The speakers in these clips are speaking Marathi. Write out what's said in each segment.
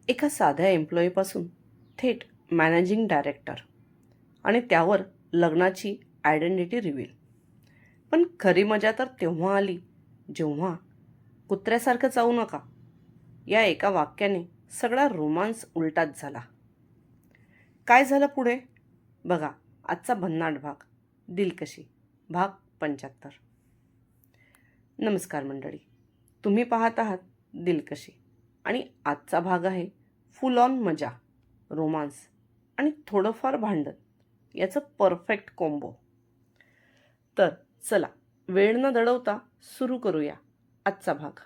एका साध्या एम्प्लॉईपासून थेट मॅनेजिंग डायरेक्टर आणि त्यावर लग्नाची आयडेंटिटी रिव्हील. पण खरी मजा तर तेव्हा आली जेव्हा कुत्र्यासारखं चावू नका या एका वाक्याने सगळा रोमांस उलटाच झाला. काय झालं पुढे बघा आजचा भन्नाट भाग, दिलकशी भाग 75. नमस्कार मंडळी, तुम्ही पाहत आहात दिलकशी आणि आजचा भाग आहे फुल ऑन मजा, रोमांस आणि थोडंफार भांडण याचं परफेक्ट कॉम्बो. तर चला वेळ न दडवता सुरू करूया आजचा भाग.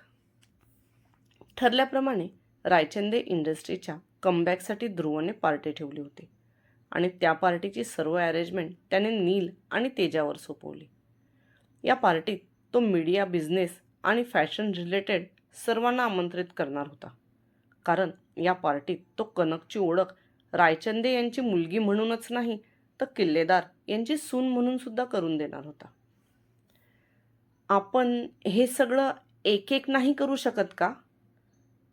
ठरल्याप्रमाणे रायचंदे इंडस्ट्रीच्या कमबॅकसाठी ध्रुवने पार्टी ठेवली होती आणि त्या पार्टीची सर्व अरेंजमेंट त्याने नील आणि तेजावर सोपवली. या पार्टीत तो मीडिया, बिझनेस आणि फॅशन रिलेटेड सर्वांना आमंत्रित करणार होता, कारण या पार्टीत तो कनकची ओळख रायचंदे यांची मुलगी म्हणूनच नाही तर किल्लेदार यांची सून म्हणून सुद्धा करून देणार होता. आपण हे सगळं एक एक नाही करू शकत का?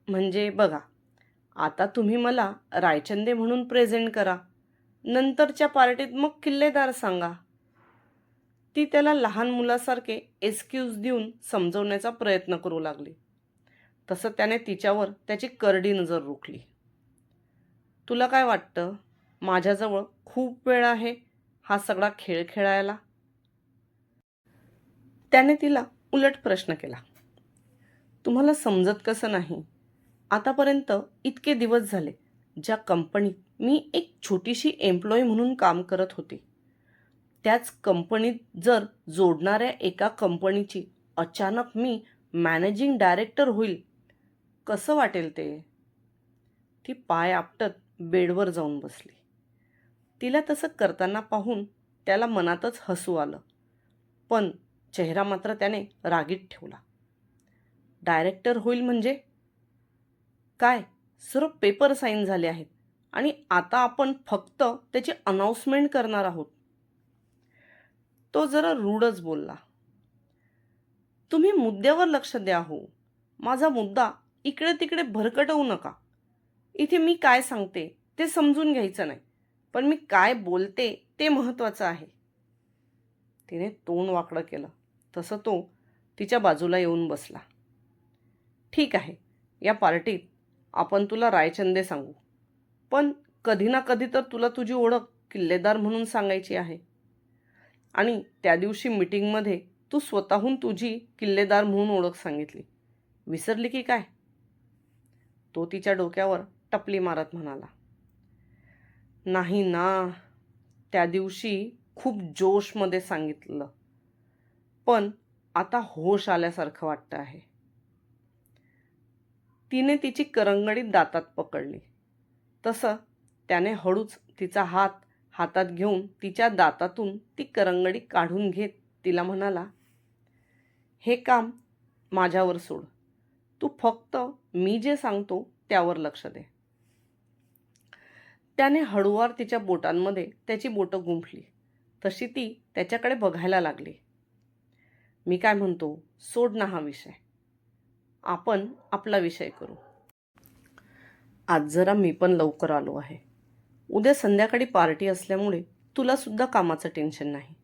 म्हणजे बघा, आता तुम्ही मला रायचंदे म्हणून प्रेझेंट करा, नंतरच्या पार्टीत मग किल्लेदार सांगा. ती त्याला लहान मुलासारखे एक्सक्यूज देऊन समजवण्याचा प्रयत्न करू लागली. तसं त्याने तिच्यावर त्याची करडी नजर रोखली. तुला काय वाटतं, माझ्याजवळ खूप वेळ आहे हा सगळा खेळ खेळायला? त्याने तिला उलट प्रश्न केला. तुम्हाला समजत कसं नाही? आतापर्यंत इतके दिवस झाले ज्या कंपनीत मी एक छोटीशी एम्प्लॉई म्हणून काम करत होते, त्याच कंपनीत जर जोडणाऱ्या एका कंपनीची अचानक मी मॅनेजिंग डायरेक्टर होईल, कसं वाटेल ते? ती पाय आपटत बेडवर जाऊन बसली. तिला तसं करताना पाहून त्याला मनातच हसू आलं, पण चेहरा मात्र त्याने रागीत ठेवला. डायरेक्टर होईल म्हणजे काय? सर्व पेपर साईन झाले आहेत आणि आता आपण फक्त त्याची अनाउन्समेंट करणार आहोत. तो जरा रूढच बोलला. तुम्ही मुद्द्यावर लक्ष द्या हो. माझा मुद्दा इकडे तिकडे भरकटवू नका. इथे मी काय सांगते ते समजून घ्यायचं नाही, पण मी काय बोलते ते महत्त्वाचं आहे. तिने तोंड वाकडं केलं तसं तो तिच्या बाजूला येऊन बसला. ठीक आहे, या पार्टीत आपण तुला रायचंदे सांगू, पण कधी ना कधी तर तुला तुझी ओळख किल्लेदार म्हणून सांगायची आहे. आणि त्या दिवशी मीटिंगमध्ये तू स्वतःहून तुझी किल्लेदार म्हणून ओळख सांगितली, विसरली की काय? तो तिच्या डोक्यावर टपली मारत म्हणाला. नाही ना, त्या दिवशी खूप जोशमध्ये सांगितलं, पण आता होश आल्यासारखं वाटतं आहे. तिने तिची करंगडी दातात पकडली. तसं त्याने हळूच तिचा हात हातात घेऊन तिच्या दातातून ती करंगडी काढून घेत तिला म्हणाला, हे काम माझ्यावर सोड. तू फक्त मी जे सांगतो त्यावर लक्ष दे. त्याने हळूवार तिच्या बोटांमध्ये त्याची बोटं गुंफली, तशी ती त्याच्याकडे बघायला लागली. मी काय म्हणतो, सोड ना हा विषय, आपण आपला विषय करू. आज जरा मी पण लवकर आलो आहे. उद्या संध्याकाळी पार्टी असल्यामुळे तुला सुद्धा कामाचं टेन्शन नाही.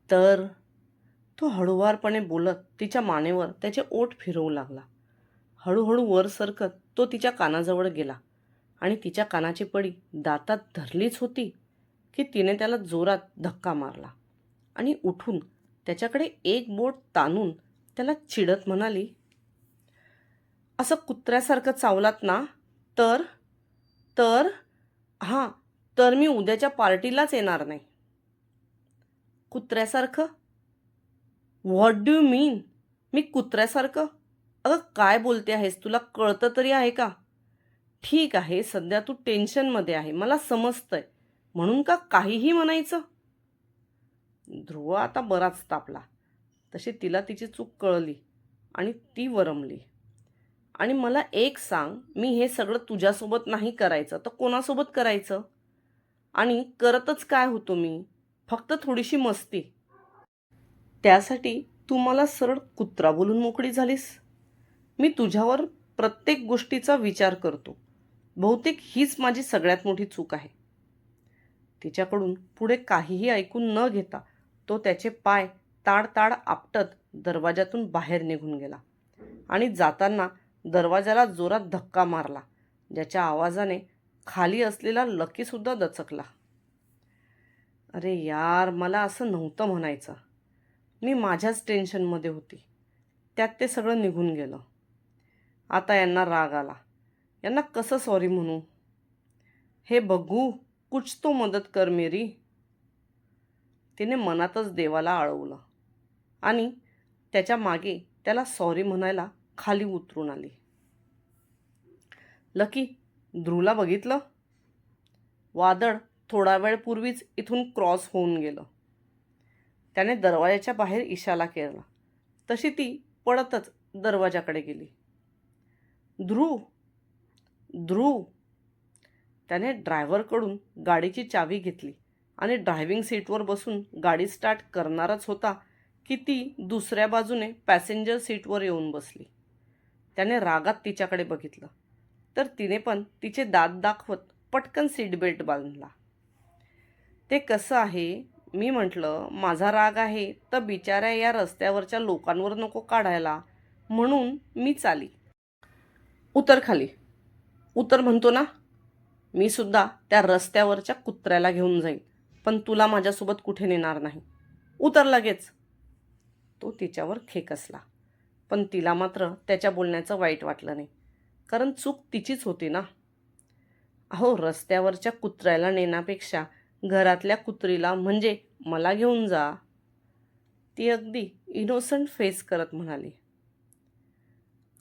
तर तो हळूवारपणे बोलत तिच्या मानेवर त्याचे ओठ फिरवू लागला. हळूहळू वर सरकत तो तिच्या कानाजवळ गेला आणि तिच्या कानाची पडी दातात धरलीच होती की तिने त्याला जोरात धक्का मारला आणि उठून त्याच्याकडे एक बोट ताणून त्याला चिडत म्हणाली, असं कुत्र्यासारखं चावलात ना, तर तर हां, तर मी उद्याच्या पार्टीलाच येणार नाही. कुत्र्यासारखं? व्हॉट डू यू मीन? मी कुत्र्यासारखं? अगं काय बोलते आहेस, तुला कळतं तरी आहे का? ठीक आहे, सध्या तू टेन्शनमध्ये आहे, मला समजतंय, म्हणून का काहीही म्हणायचं? ध्रुव आता बराच तापला. तशी तिला तिची चूक कळली आणि ती वरमली. आणि मला एक सांग, मी हे सगळं तुझ्यासोबत नाही करायचं तर कोणासोबत करायचं? आणि करतच काय होतो मी? फक्त थोडीशी मस्ती. त्यासाठी तू मला सरळ कुत्रा बोलून मोकळी झालीस? मी तुझ्यावर प्रत्येक गोष्टीचा विचार करतो बहुतेक हीच माझी सगळ्यात मोठी चूक आहे. तिच्याकडून पुढे काहीही ऐकून न घेता तो त्याचे पाय ताड आपटत दरवाजातून बाहेर निघून गेला आणि जाताना दरवाजाला जोरात धक्का मारला, ज्याच्या आवाजाने खाली असलेला लकीसुद्धा दचकला. अरे यार, मला असं नव्हतं म्हणायचं. मी माझ्याच टेन्शनमध्ये होती. त्यात ते सगळं निघून गेलं. आता यांना राग आला. यांना कसं सॉरी म्हणू? हे बघू, कुछ तो मदत कर मेरी. तिने मनातच देवाला आळवलं आणि त्याच्या मागे त्याला सॉरी म्हणायला खाली उतरून आली. लकी, ध्रुवला बघितलं? वादळ थोडा वेळ पूर्वीच इथून क्रॉस होऊन गेलं. त्याने दरवाजाच्या बाहेर इशारा केला. तशी ती पळतच दरवाजाकडे गेली. ध्रुव, ध्रुव. त्याने ड्रायव्हरकडून गाडीची चावी घेतली आणि ड्रायव्हिंग सीटवर बसून गाडी स्टार्ट करणारच होता की ती दुसऱ्या बाजूने पॅसेंजर सीटवर येऊन बसली. त्याने रागात तिच्याकडे बघितलं तर तिने पण तिचे दात दाखवत पटकन सीट बेल्ट बांधला. ते कसं आहे, मी म्हटलं माझा राग आहे तर बिचाऱ्या या रस्त्यावरच्या लोकांवर नको काढायला, म्हणून मीच आली. उतर खाली. उतर म्हणतो ना. मी सुद्धा त्या रस्त्यावरच्या कुत्र्याला घेऊन जाईल, पण तुला माझ्यासोबत कुठे नेणार नाही. उतर लगेच. तो तिच्यावर खेकसला, पण तिला मात्र त्याच्या बोलण्याचं वाईट वाटलं नाही, कारण चूक तिचीच होती ना. अहो, रस्त्यावरच्या कुत्र्याला नेण्यापेक्षा घरातल्या कुत्रीला म्हणजे मला घेऊन जा. ती अगदी इनोसंट फेस करत म्हणाली.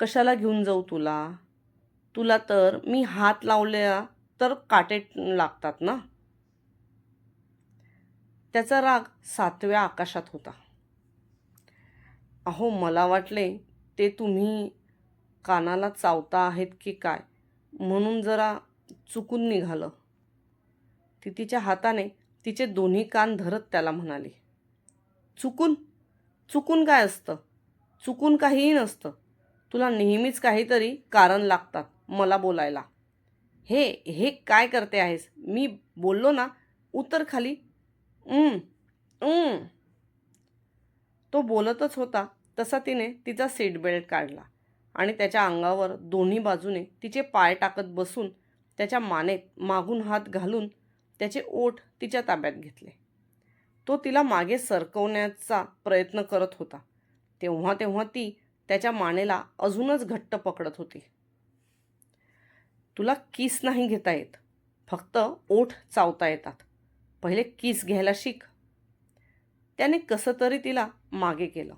कशाला घेऊन जाऊ तुला? तुला तर मी हात लावल्या तर काटे लागतात ना. त्याचा राग 7व्या आकाशात होता. अहो, मला वाटले ते तुम्ही कानाला चावता आहेत की काय, म्हणून जरा चुकून निघालं. ती तिच्या हाताने तिचे दोन्ही कान धरत त्याला म्हणाली. चुकून? चुकून काय असतं? चुकून काहीही नसतं. तुला नेहमीच काहीतरी कारण लागतात मला बोलायला. हे हे काय करते आहेस? मी बोललो ना, उतर खाली. उं, उं. तो बोलतच होता तसा तिने तिचा सीट बेल्ट काढला आणि त्याच्या अंगावर दोन्ही बाजूने तिचे पाय टाकत बसून त्याच्या मानेत मागून हात घालून त्याचे ओठ तिच्या ताब्यात घेतले. तो तिला मागे सरकवण्याचा प्रयत्न करत होता, तेव्हा तेव्हा ती त्याच्या मानेला अजूनच घट्ट पकडत होती. तुला किस नाही घेता येत, फक्त ओठ चावता येतात. पहिले किस घ्यायला शिक. त्याने कसं तरी तिला मागे केलं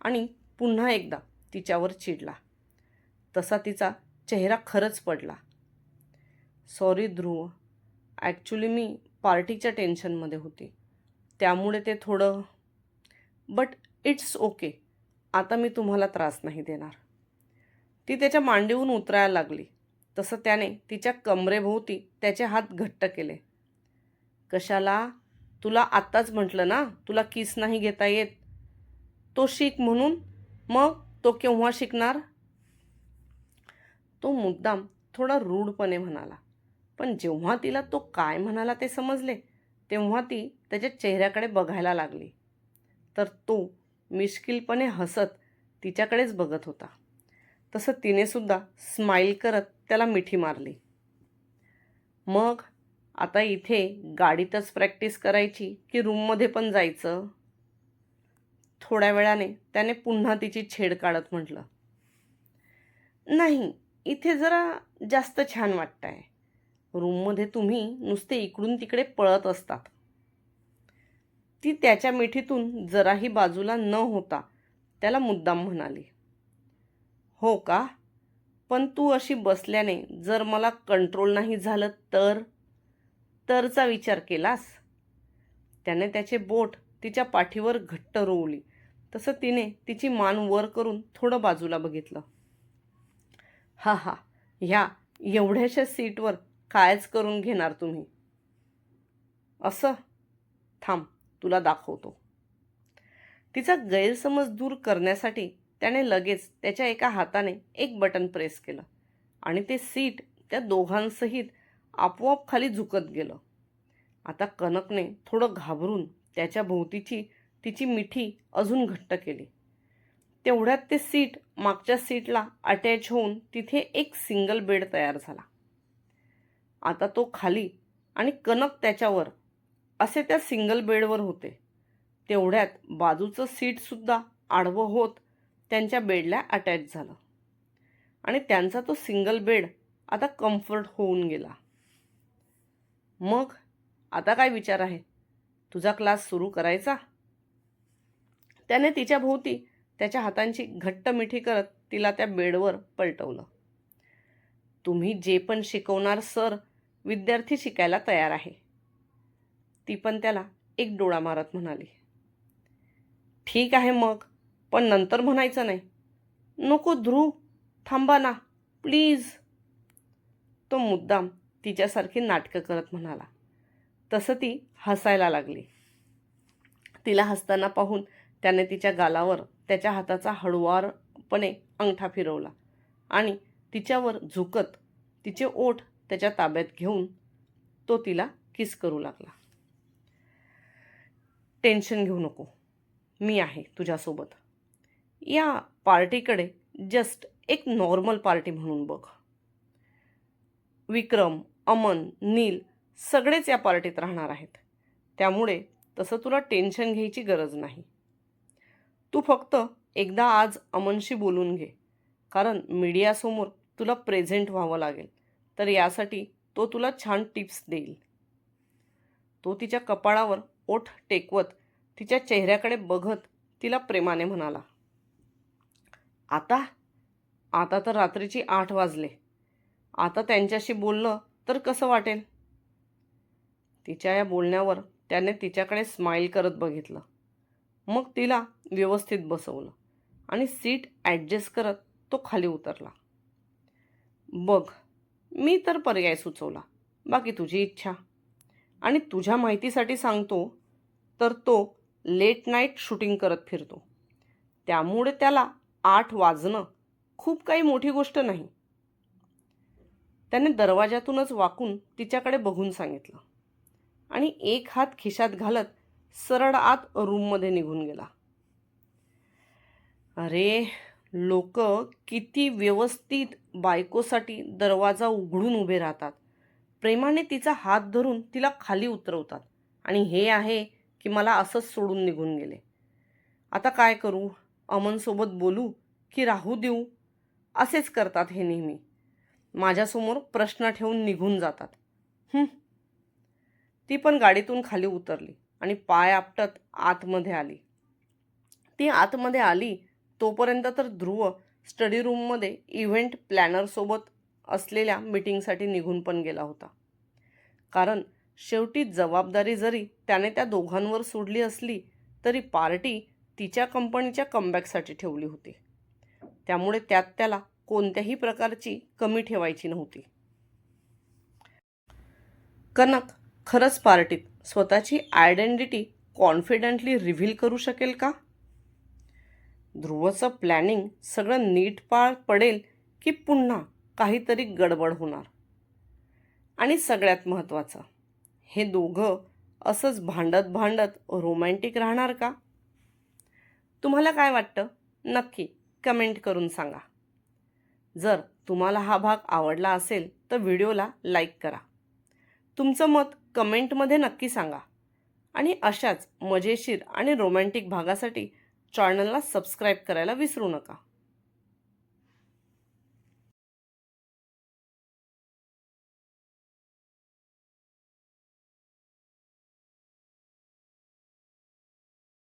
आणि पुन्हा एकदा तिच्यावर चिडला. तसा तिचा चेहरा खरंच पडला. सॉरी ध्रुव, ॲक्च्युली मी पार्टीच्या टेन्शनमध्ये होती, त्यामुळे ते थोडं. But it's okay. आता मी तुम्हाला त्रास नाही देणार. ती त्याच्या मांडीहून उतरायला लागली तसं त्याने तिच्या कमरेभोवती त्याचे हात घट्ट केले. कशाला? तुला आत्ताच म्हटलं ना तुला किस नाही घेता येत. तो शिक म्हणून. मग तो केव्हा शिकणार? तो मुद्दाम थोडा रूढपणे म्हणाला, पण जेव्हा तिला तो काय म्हणाला ते समजले तेव्हा ती त्याच्या चेहऱ्याकडे बघायला लागली तर तो मिश्किलपणे हसत तिच्याकडेच बघत होता. तसं तिने सुद्धा स्माईल करत त्याला मिठी मारली. मग आता इथे गाडीतच प्रॅक्टिस करायची की रूममध्ये पण जायचं? थोड्या वेळाने त्याने पुन्हा तिची छेड काढत म्हटलं. नाही, इथे जरा जास्त छान वाटतंय. रूममध्ये तुम्ही नुसते इकडून तिकडे पळत असतात. ती त्याच्या मिठीतून जराही बाजूला न होता त्याला मुद्दाम म्हणाली. हो का? पण तू अशी बसल्याने जर मला कंट्रोल नाही झालं तर? तरचा विचार केलास? त्याने त्याचे बोट तिच्या पाठीवर घट्ट रोवली तसं तिने तिची मान वर करून थोडं बाजूला बघितलं. हा हा, ह्या एवढ्याशा सीटवर कायच करून घेणार तुम्ही? असं? थांब, तुला दाखवतो. तिचा गैरसमज दूर करण्यासाठी त्याने लगेच त्याच्या एका हाताने एक बटन प्रेस केलं आणि ते सीट त्या दोघांसहित आपोआप खाली झुकत गेलं. आता कनकने थोडं घाबरून त्याच्या भोवतीची तिची मिठी अजून घट्ट केली. तेवढ्यात ते सीट मागच्या सीटला अटॅच होऊन तिथे एक सिंगल बेड तयार झाला. आता तो खाली आणि कनक त्याच्यावर असे त्या सिंगल बेडवर होते. तेवढ्यात बाजूचं सीटसुद्धा आडवं होत त्यांच्या बेडला अटॅच झालं आणि त्यांचा तो सिंगल बेड आता कम्फर्ट होऊन गेला. मग आता काय विचार आहे? तुझा क्लास सुरू करायचा? त्याने तिच्या भोवती त्याच्या हातांची घट्ट मिठी करत तिला त्या बेडवर पलटवलं. तुम्ही जे पण शिकवणार सर, विद्यार्थी शिकायला तयार आहे. ती पण त्याला एक डोळा मारत म्हणाली. ठीक आहे मग, पण नंतर म्हणायचं नाही. नको ध्रुव, थांबा ना प्लीज. तो मुद्दाम तिच्यासारखी नाटकं करत म्हणाला. तसं ती हसायला लागली. तिला हसताना पाहून त्याने तिच्या गालावर त्याच्या हाताचा हळुवारपणे अंगठा फिरवला आणि तिच्यावर झुकत तिचे ओठ त्याच्या ताब्यात घेऊन तो तिला किस करू लागला. टेन्शन घेऊ नको, मी आहे तुझ्यासोबत. या पार्टीकडे जस्ट एक नॉर्मल पार्टी म्हणून बघ. विक्रम, अमन, नील सगळेच या पार्टीत राहणार आहेत. त्यामुळे तसं तुला टेन्शन घ्यायची गरज नाही. तू फक्त एकदा आज अमनशी बोलून घे, कारण मीडियासमोर तुला प्रेझेंट व्हावं लागेल. तर यासाठी तो तुला छान टिप्स देईल. तो तिच्या कपाळावर ओठ टेकवत तिच्या चेहऱ्याकडे बघत तिला प्रेमाने म्हणाला. आता आता तर रात्रीची 8 वाजले. आता त्यांच्याशी बोललं तर कसं वाटेल? तिच्या या बोलण्यावर त्याने तिच्याकडे स्माईल करत बघितलं. मग तिला व्यवस्थित बसवलं आणि सीट ॲडजस्ट करत तो खाली उतरला. बघ, मी तर पर्याय सुचवला, बाकी तुझी इच्छा. आणि तुझ्या माहितीसाठी सांगतो तर तो लेट नाईट शूटिंग करत फिरतो. त्यामुळे त्याला 8 वाजणं खूप काही मोठी गोष्ट नाही. त्याने दरवाजातूनच वाकून तिच्याकडे बघून सांगितलं आणि एक हात खिशात घालत सरळ आत रूममध्ये निघून गेला. अरे, लोक किती व्यवस्थित बायकोसाठी दरवाजा उघडून उभे राहतात, प्रेमाने तिचा हात धरून तिला खाली उतरवतात, आणि हे आहे की मला असंच सोडून निघून गेले. आता काय करू? अमनसोबत बोलू की राहू देऊ? असेच करतात हे नेहमी. माझ्यासमोर प्रश्न ठेवून निघून जातात. ती पण गाडीतून खाली उतरली आणि पाय आपटत आतमध्ये आली. ती आतमध्ये आली तोपर्यंत तर ध्रुव स्टडी रूममध्ये इव्हेंट प्लॅनरसोबत असलेल्या मीटिंगसाठी निघून पण गेला होता. कारण शेवटी जबाबदारी जरी त्याने त्या दोघांवर सोडली असली तरी पार्टी तिच्या कंपनीच्या कमबॅकसाठी ठेवली होती. त्यामुळे त्यात त्याला कोणत्याही प्रकारची कमी ठेवायची नव्हती. कनक खरंच पार्टीत स्वतःची आयडेंटिटी कॉन्फिडेंटली रिव्हील करू शकेल का? ध्रुवचं प्लॅनिंग सगळं नीट पार पडेल की पुन्हा काहीतरी गडबड होणार? आणि सगळ्यात महत्त्वाचं, हे दोघं असंच भांडत भांडत रोमॅन्टिक राहणार का? तुम्हाला काय वाटतं? नक्की कमेंट करून सांगा. जर तुम्हाला हा भाग आवडला असेल तर व्हिडिओला लाईक करा. तुमचं मत कमेंटमध्ये नक्की सांगा. आणि अशाच मजेशीर आणि रोमॅन्टिक भागासाठी चॅनलला सबस्क्राईब करायला विसरू नका.